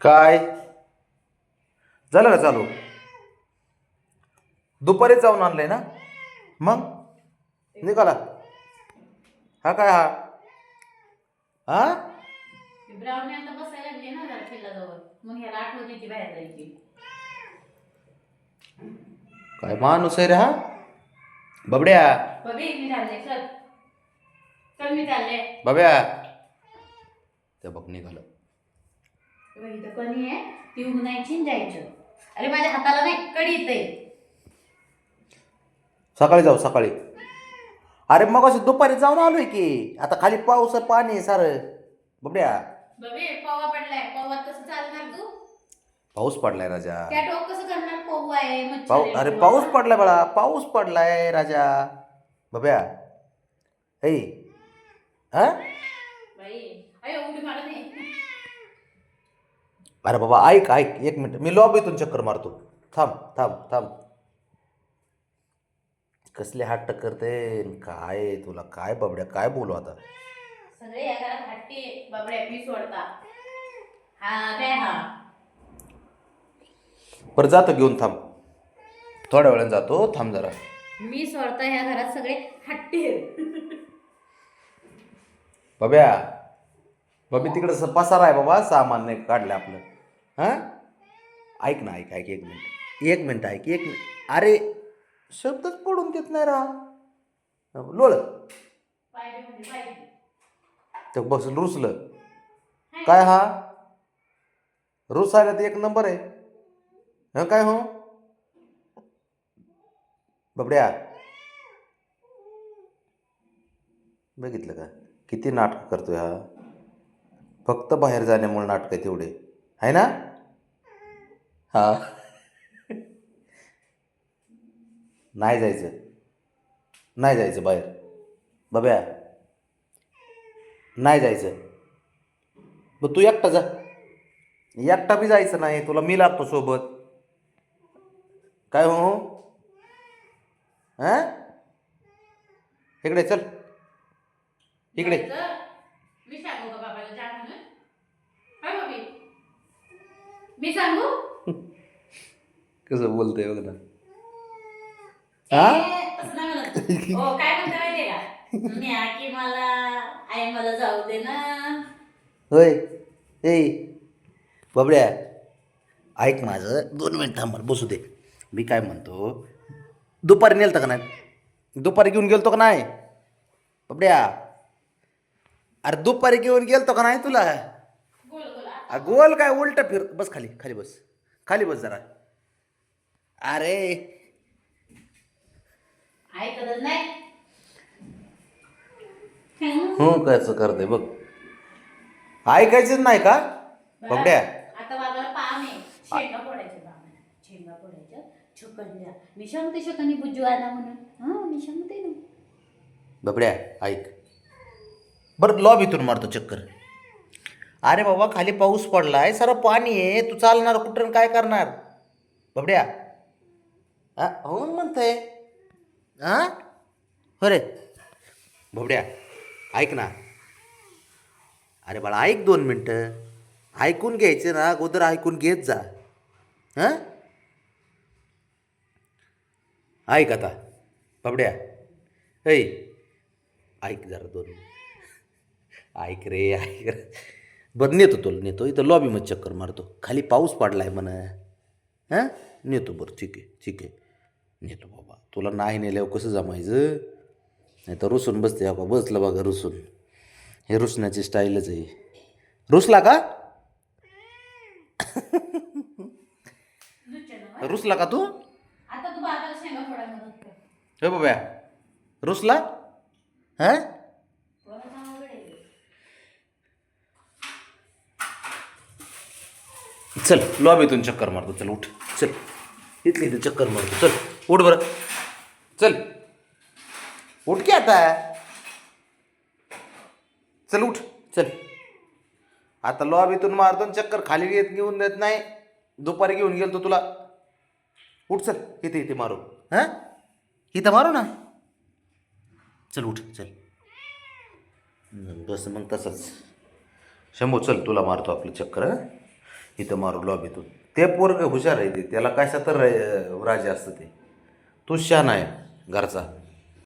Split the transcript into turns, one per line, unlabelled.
काय झालं का चालू? दुपारी जाऊन आणलंय ना? मग निघाला हा काय हा हा
ब्राऊन आता बसायला लागले ना जरा किल्ल्याजवळ मग ह्याला आठवत येते बाहेर जायची.
काय माणूस आहे रे हा बबड्या.
बघे मी चालले चल चल मी चालले.
बब्या ते बघ निघालं.
इथं कणी आहे ती उघडायची आणि जायचं. अरे माझ्या हाताला नाही कडी येते.
सकाळी जाऊ सकाळी. अरे मग अशी दुपारी जाऊन आलोय की आता खाली पाऊस पाणी आहे सारं बबड्या.
बघे पवा पडलाय पवात कसं चालणार तू?
पाऊस पडलाय राजा.
त्या टोक कसं करणार पवा आहे मच्छर आहे,
अरे
पवा.
पाऊस पडलाय बाळा पाऊस पडलाय राजा बब्या. ऐ हा
बाई अरे उडी मारत नाही.
अरे बाबा ऐक ऐक एक मिनिट मी लॉबीतून चक्कर मारतो. थांब थांब थांब. कसले हट्ट करते काय तुला काय बबड्या काय बोलू आता.
सगळे या घरात हट्टी बाबड्या मी सोडता. हा काय हा
बरं जातो घेऊन थांब थोड्या वेळाने जातो थांब जरा.
मी सोडता ह्या घरात सगळे हट्टी आहेत.
बब्या बबी तिकडं पसारा आहे बाबा सामान नाही काढलं आपलं. हां ऐक ना ऐक ऐक एक मिनिट ऐक एक मिनिट. अरे शब्दच पडून देत नाही रा लोळ.
पाहिजे म्हणजे पाहिजे.
ते बस रुसलं काय हा रुसायला ते एक नंबर आहे. हं काय हो बबड्या बघितलं का किती नाटक करतोय हा. फक्त बाहेर जाण्यामुळे नाटक आहे तेवढे आहे ना. हा नाही जायचं नाही जायचं बाहेर बब्या नाही जायचं. मग तू एकटा जा. एकटा बी जायचं नाही तुला मी लागतो सोबत. काय हो हां इकडे चल इकडे.
जायचं? मी सांगू का बाबाला जा म्हणून? काय बाबी मी सांगू?
कसं बोलतंय बघ ना.
तसं नाही म्हणत. हो काय म्हणता माहितीये का? न्या की मला आई मला जाऊ दे ना.
होय ए बबड्या ऐक माझं 2 मिनिट थांब बसू दे. मी काय म्हणतो दुपारी नेलतं का नाही दुपारी घेऊन गेलतो का नाही बबड्या. अरे दुपारी घेऊन गेलतो का नाही तुला.
बोल बोल
गोल काय उलट फिर बस खाली खाली बस खाली बस जरा. अरे
ऐकतच नाही.
हो कसं करते बघ ऐकायचंच नाही का बबड्या.
आता बाबाला पाम आहे शेंगा फोडायच्या बाबाला शेंगा फोडायच्या छकणल्या मी सांगते शकनी बुज्जू आला म्हणून. हा मी सांगते ना
बबड्या ऐक बरं लॉबीतून मारतो चक्कर. अरे बाबा खाली पाऊस पडलाय सारं पाणी आहे तू चालणार कुठं काय करणार बबड्या. हा हो म्हणतंय हा हो रे बबड्या ऐक ना. अरे बाळा ऐक 2 मिनटं ऐकून घ्यायचं ना अगोदर ऐकून घेत जा. हां ऐक आता बबड्या ऐ ऐक जरा 2 मिनिट ऐक रे ऐक रे. बरं नेतो तुला नेतो इथं लॉबीमध्ये चक्कर मारतो खाली पाऊस पडलाय म्हण. हां नेतो बरं ठीक आहे नेतो बाबा. तुला नाही नेल्यावर कसं जमायचं नाही तर रुसून बसते बाबा. बसलं बघा रुसून. हे रुसण्याची स्टाईलच आहे. रुसला का रुसला का तू.
आता तू बाबाला शेंगा फोडायला मदत कर.
हे बाबा रुसला हां.
तुला सांगू गडे.
चल लॉबीतून चक्कर मारतो चल उठ चल इथली इथे चक्कर मारतो चल उठ बरं चल उठ की आता चल उठ चल. आता लॉबीतून मारतो चक्कर खाली घेऊन देत नाही. दुपारी घेऊन गेलो तुला. उठ चल इथे मारू. हां इथं मारू ना चल उठ चल. बस मग तसंच शंभू चल तुला मारतो आपलं चक्कर. हां इथं मारू लॉबीतून. ते पोरग हुशार आहे ते, त्याला कशा तर राजा असतं ते. तूच शहाणा आहे घरचा.